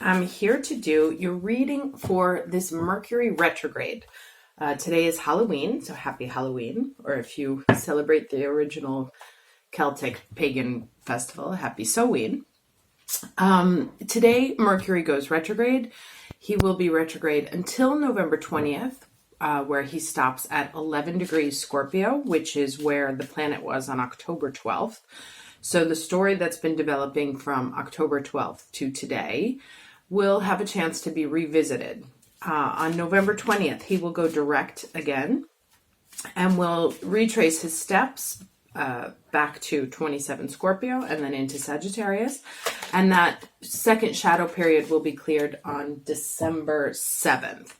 I'm here to do your reading for this Mercury retrograde. Today is Halloween, so happy Halloween. Or if you celebrate the original Celtic pagan festival, happy Samhain. Today, Mercury goes retrograde. He will be retrograde until November 20th, where he stops at 11 degrees Scorpio, which is where the planet was on October 12th. So the story that's been developing from October 12th to today will have a chance to be revisited. On November 20th, he will go direct again and will retrace his steps back to 27 Scorpio and then into Sagittarius. And that second shadow period will be cleared on December 7th.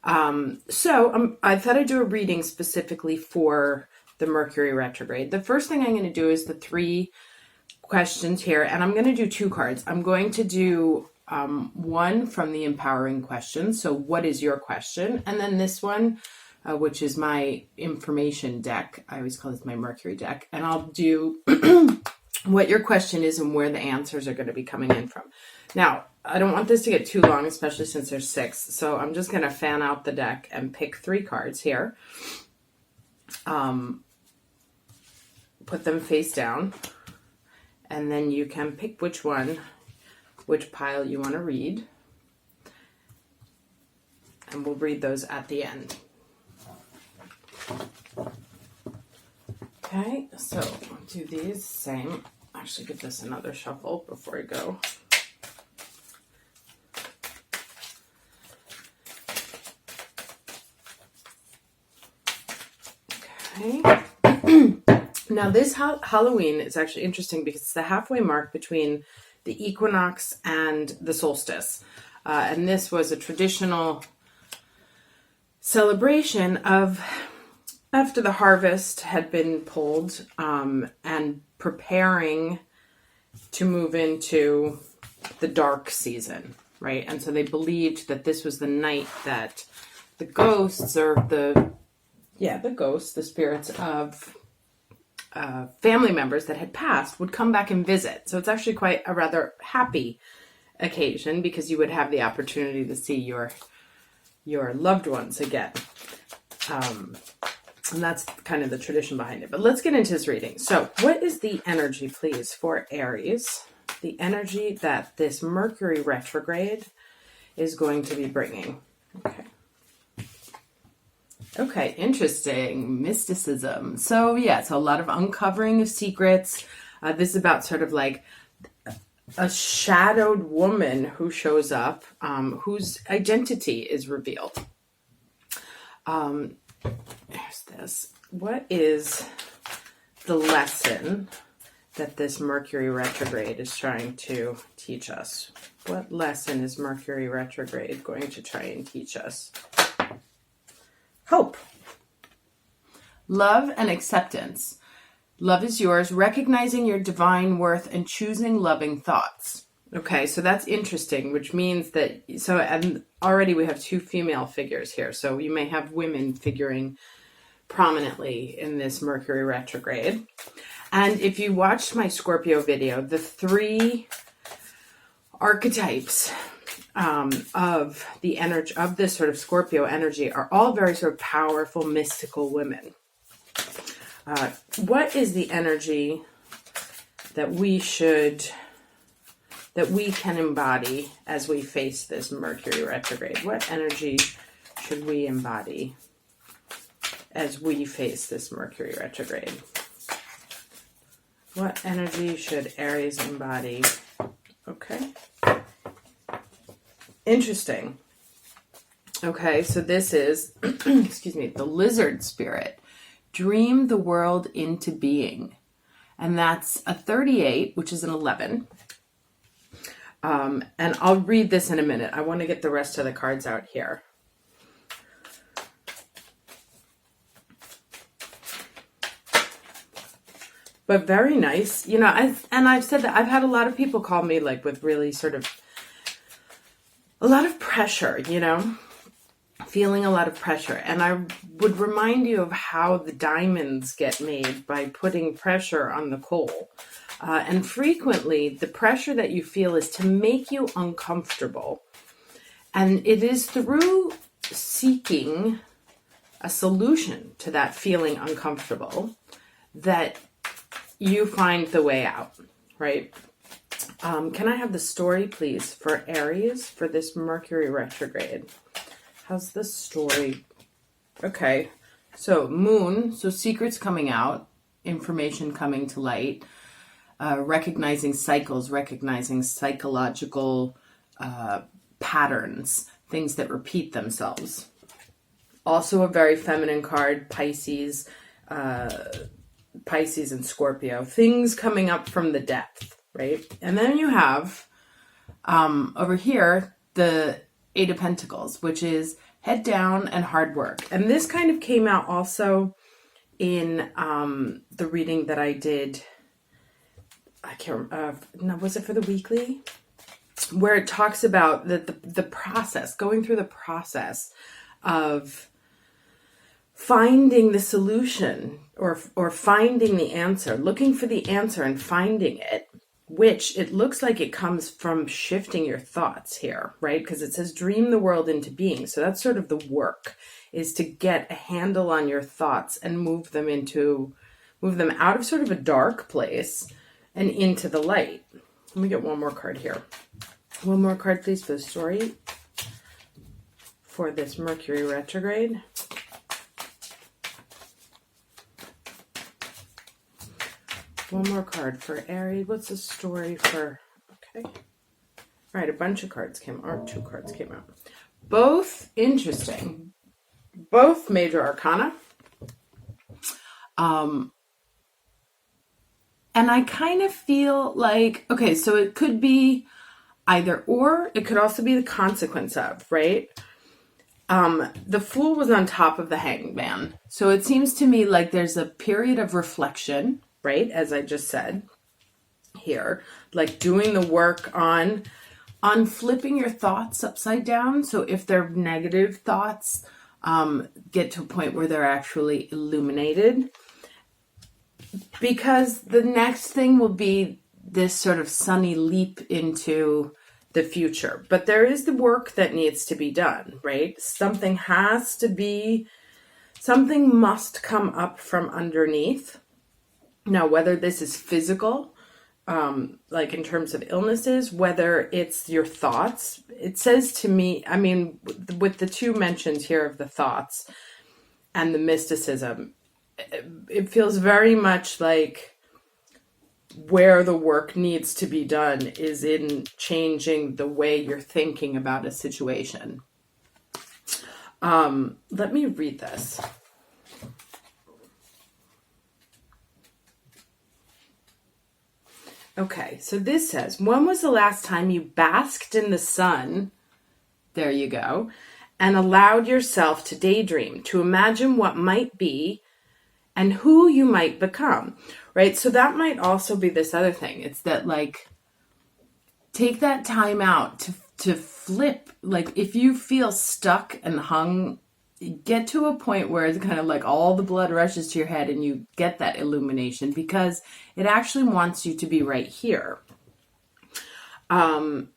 I thought I'd do a reading specifically for the Mercury retrograde. The first thing I'm going to do is the 3 questions here, and I'm going to do 2 cards. I'm going to do one from the empowering questions. So what is your question? And then this one, which is my information deck. I always call this my Mercury deck. And I'll do what your question is and where the answers are going to be coming in from. Now, I don't want this to get too long, especially since there's 6. So I'm just going to fan out the deck and pick 3 cards here. Put them face down, and then you can pick which pile you want to read, and we'll read those at the end. Okay, so I'll do these same. Actually, give this another shuffle before I go. Okay. Now, this Halloween is actually interesting because it's the halfway mark between the equinox and the solstice. And this was a traditional celebration of after the harvest had been pulled and preparing to move into the dark season, right? And so they believed that this was the night that the ghosts or the spirits of family members that had passed would come back and visit. So it's actually quite a rather happy occasion because you would have the opportunity to see your loved ones again. And that's kind of the tradition behind it. But let's get into this reading. So what is the energy, please, for Aries? The energy that this Mercury retrograde is going to be bringing. Okay, interesting. Mysticism. So a lot of uncovering of secrets. This is about sort of like a shadowed woman who shows up, whose identity is revealed. There's this. What is the lesson that this Mercury retrograde is trying to teach us? What lesson is Mercury retrograde going to try and teach us? Hope. Love and acceptance. Love is yours, recognizing your divine worth and choosing loving thoughts. Okay, so that's interesting, which means that, and already we have 2 female figures here. So you may have women figuring prominently in this Mercury retrograde. And if you watched my Scorpio video, the 3 archetypes of the energy of this sort of Scorpio energy are all very sort of powerful, mystical women. What is the energy that we can embody as we face this Mercury retrograde? What energy should we embody as we face this Mercury retrograde? What energy should Aries embody? Okay. Interesting. Okay, so this is, the lizard spirit. Dream the world into being. And that's a 38, which is an 11. And I'll read this in a minute. I want to get the rest of the cards out here. But very nice. I've said that I've had a lot of people call me like with really sort of a lot of pressure, feeling a lot of pressure. And I would remind you of how the diamonds get made by putting pressure on the coal. And frequently, the pressure that you feel is to make you uncomfortable. And it is through seeking a solution to that feeling uncomfortable that you find the way out, right? Can I have the story, please, for Aries for this Mercury retrograde? How's the story? Okay, so moon, so secrets coming out, information coming to light, recognizing cycles, recognizing psychological patterns, things that repeat themselves. Also a very feminine card, Pisces and Scorpio, things coming up from the depth, right? And then you have over here the Eight of Pentacles, which is head down and hard work. And this kind of came out also in the reading that I did. I can't no, was it for the weekly? Where it talks about the process, going through the process of finding the solution or finding the answer, looking for the answer and finding it, which it looks like it comes from shifting your thoughts here, right? Because it says dream the world into being. So that's sort of the work, is to get a handle on your thoughts and move them out of sort of a dark place and into the light. Let me get one more card here. One more card, please, for the story for this Mercury retrograde. One more card for Aries. What's the story for... Okay. All right, a bunch of cards came, or 2 cards came out. Both interesting. Both major arcana. And I kind of feel like... Okay, so it could be either or. It could also be the consequence of, right? The Fool was on top of the Hanged Man. So it seems to me like there's a period of reflection, right? As I just said here, like doing the work on flipping your thoughts upside down. So if they're negative thoughts, get to a point where they're actually illuminated. Because the next thing will be this sort of sunny leap into the future. But there is the work that needs to be done, right? Something must come up from underneath. Now, whether this is physical, like in terms of illnesses, whether it's your thoughts, it says to me, I mean, with the 2 mentions here of the thoughts and the mysticism, it feels very much like where the work needs to be done is in changing the way you're thinking about a situation. Let me read this. Okay, so this says, when was the last time you basked in the sun, there you go, and allowed yourself to daydream, to imagine what might be and who you might become, right? So that might also be this other thing. It's that, like, take that time out to flip. Like, if you feel stuck and hung, get to a point where it's kind of like all the blood rushes to your head and you get that illumination, because it actually wants you to be right here. So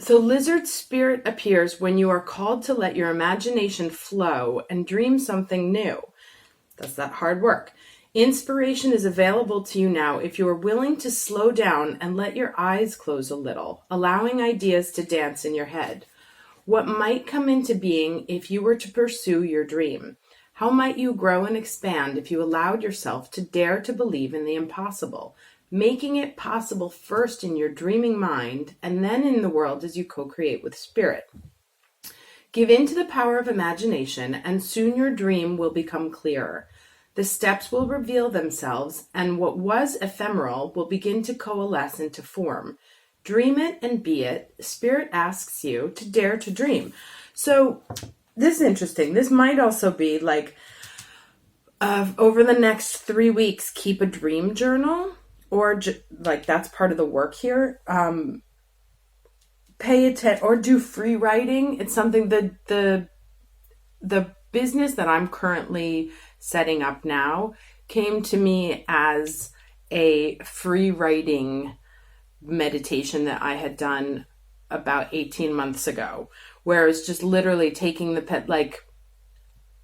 lizard spirit appears when you are called to let your imagination flow and dream something new. That's that hard work. Inspiration is available to you now if you are willing to slow down and let your eyes close a little, allowing ideas to dance in your head. What might come into being if you were to pursue your dream? How might you grow and expand if you allowed yourself to dare to believe in the impossible, making it possible first in your dreaming mind and then in the world as you co-create with spirit? Give in to the power of imagination, and soon your dream will become clearer. The steps will reveal themselves, and what was ephemeral will begin to coalesce into form. Dream it and be it. Spirit asks you to dare to dream. So this is interesting. This might also be like, over the next 3 weeks, keep a dream journal, or like that's part of the work here. Pay attention or do free writing. It's something that the business that I'm currently setting up now came to me as a free writing meditation that I had done about 18 months ago, where it's just literally taking the pen, like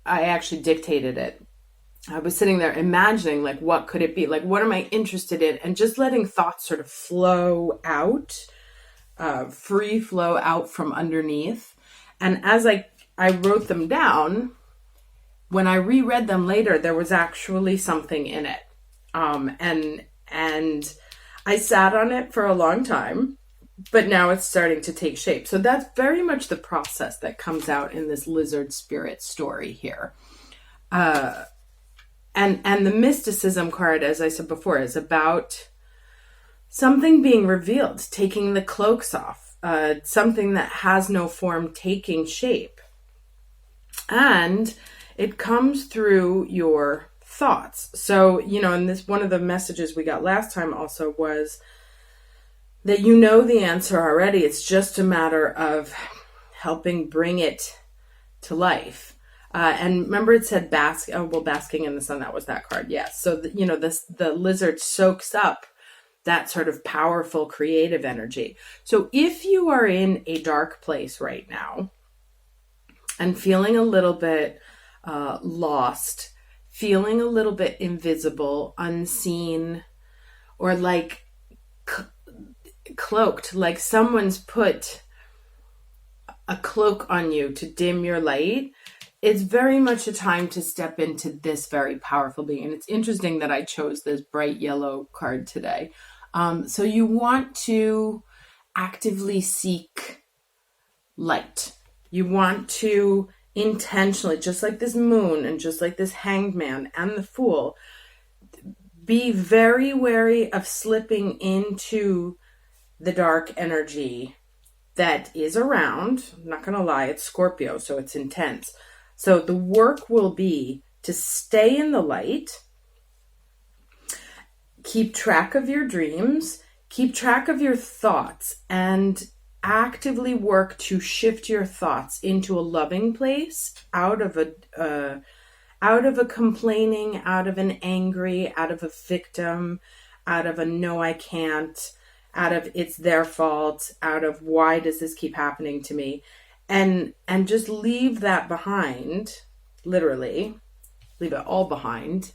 I actually dictated it. I was sitting there imagining, like, what could it be? Like, what am I interested in? And just letting thoughts sort of flow out, free flow out from underneath. And as I wrote them down, when I reread them later, there was actually something in it. And I sat on it for a long time, but now it's starting to take shape. So that's very much the process that comes out in this lizard spirit story here. And the mysticism card, as I said before, is about something being revealed, taking the cloaks off, something that has no form taking shape. And it comes through your thoughts. So, and this, one of the messages we got last time also was that you know the answer already. It's just a matter of helping bring it to life. And remember it said basking in the sun. That was that card. Yes. So, the lizard soaks up that sort of powerful creative energy. So if you are in a dark place right now and feeling a little bit lost, feeling a little bit invisible, unseen, or like cloaked, like someone's put a cloak on you to dim your light, it's very much a time to step into this very powerful being. And it's interesting that I chose this bright yellow card today. So you want to actively seek light. You want to intentionally, just like this moon and just like this hanged man and the fool, be very wary of slipping into the dark energy that is around. I'm not going to lie, it's Scorpio, so it's intense. So the work will be to stay in the light, keep track of your dreams, keep track of your thoughts, and actively work to shift your thoughts into a loving place, out of a complaining, out of an angry, out of a victim, out of a no, I can't, out of it's their fault, out of why does this keep happening to me, and just leave that behind, literally, leave it all behind,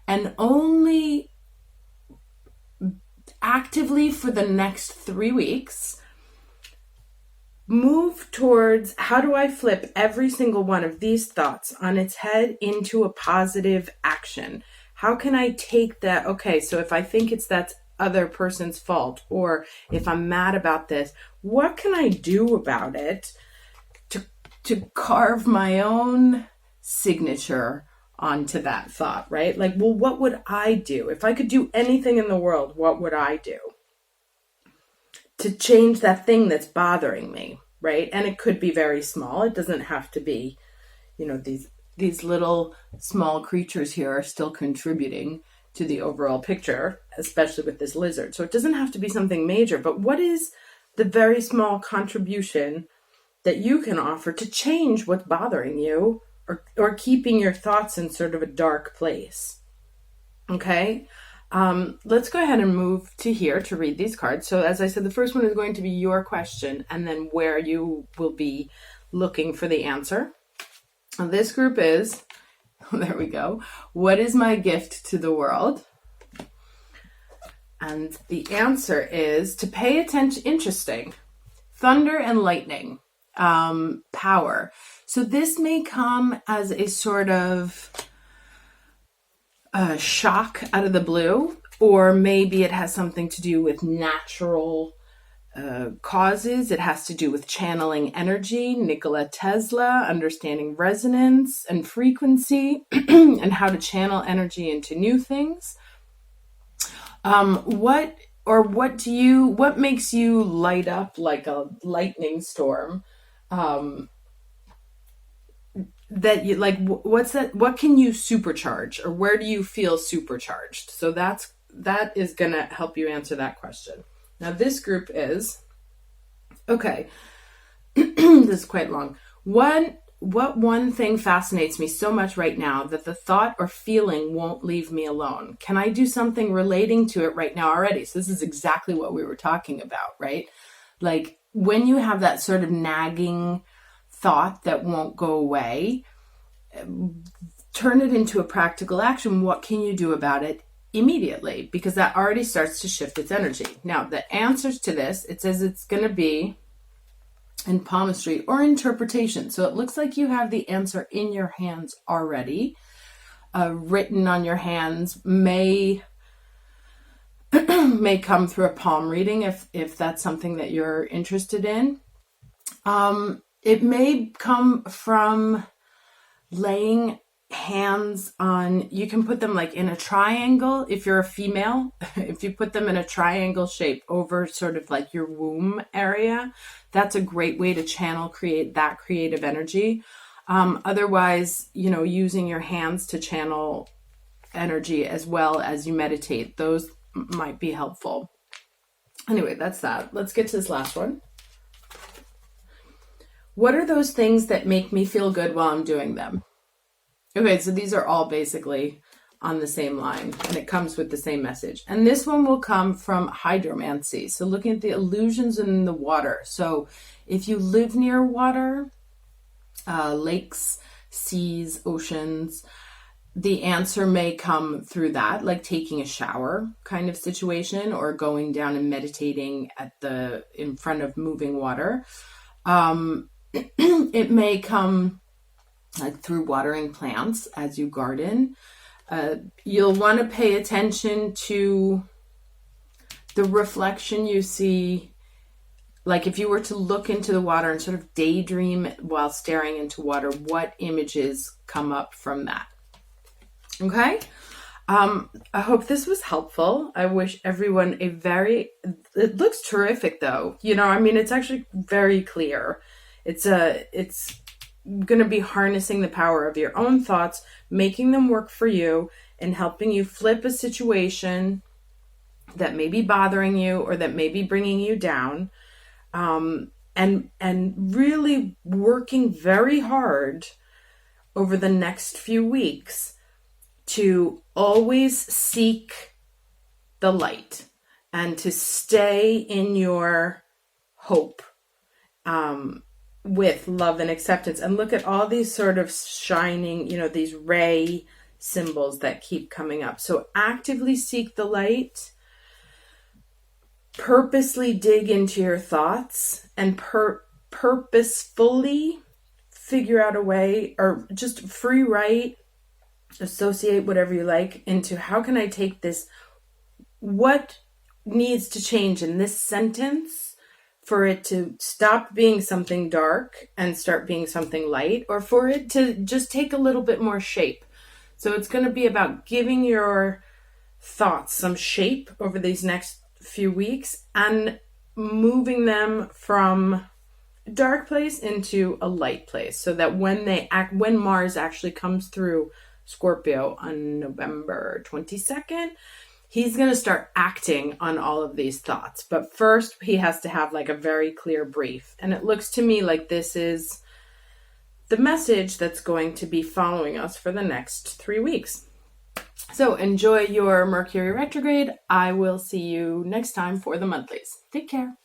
and only actively for the next 3 weeks move towards how do I flip every single one of these thoughts on its head into a positive action? How can I take that? Okay, so if I think it's that other person's fault, or if I'm mad about this, what can I do about it to carve my own signature onto that thought, right? Like, well, what would I do? If I could do anything in the world, what would I do to change that thing that's bothering me, right? And it could be very small. It doesn't have to be, these little small creatures here are still contributing to the overall picture, especially with this lizard. So it doesn't have to be something major, but what is the very small contribution that you can offer to change what's bothering you, or keeping your thoughts in sort of a dark place? Okay. Let's go ahead and move to here to read these cards. So as I said, the first one is going to be your question, and then where you will be looking for the answer. This group is, there we go. What is my gift to the world? And the answer is to pay attention. Interesting. Thunder and lightning. Power. So this may come as a sort of shock out of the blue, or maybe it has something to do with natural causes. It has to do with channeling energy, Nikola Tesla, understanding resonance and frequency, and how to channel energy into new things. What makes you light up like a lightning storm? That you like, what's that? What can you supercharge, or where do you feel supercharged? So that is going to help you answer that question. Now this group is, okay, this is quite long. What what one thing fascinates me so much right now that the thought or feeling won't leave me alone? Can I do something relating to it right now already? So this is exactly what we were talking about, right? Like when you have that sort of nagging thought that won't go away, turn it into a practical action. What can you do about it immediately? Because that already starts to shift its energy. Now, the answers to this, it says it's going to be in palmistry or interpretation. So it looks like you have the answer in your hands already. Written on your hands may come through a palm reading if that's something that you're interested in. It may come from laying hands on, you can put them like in a triangle if you're a female. If you put them in a triangle shape over sort of like your womb area, that's a great way to create that creative energy. Otherwise, using your hands to channel energy as well as you meditate, those might be helpful. Anyway, that's that. Let's get to this last one. What are those things that make me feel good while I'm doing them? Okay, so these are all basically on the same line, and it comes with the same message. And this one will come from hydromancy. So looking at the illusions in the water. So if you live near water, lakes, seas, oceans, the answer may come through that, like taking a shower kind of situation, or going down and meditating in front of moving water. It may come like through watering plants as you garden. You'll want to pay attention to the reflection you see. Like if you were to look into the water and sort of daydream while staring into water, what images come up from that? Okay. I hope this was helpful. I wish everyone it looks terrific though. It's actually very clear. It's going to be harnessing the power of your own thoughts, making them work for you, and helping you flip a situation that may be bothering you or that may be bringing you down, and really working very hard over the next few weeks to always seek the light and to stay in your hope, with love and acceptance. And look at all these sort of shining, these ray symbols that keep coming up. So actively seek the light, purposely dig into your thoughts, and purposefully figure out a way, or just free write, associate whatever you like into how can I take this, what needs to change in this sentence for it to stop being something dark and start being something light, or for it to just take a little bit more shape. So it's going to be about giving your thoughts some shape over these next few weeks and moving them from a dark place into a light place, so that when Mars actually comes through Scorpio on November 22nd, he's going to start acting on all of these thoughts. But first, he has to have like a very clear brief. And it looks to me like this is the message that's going to be following us for the next 3 weeks. So enjoy your Mercury retrograde. I will see you next time for the monthlies. Take care.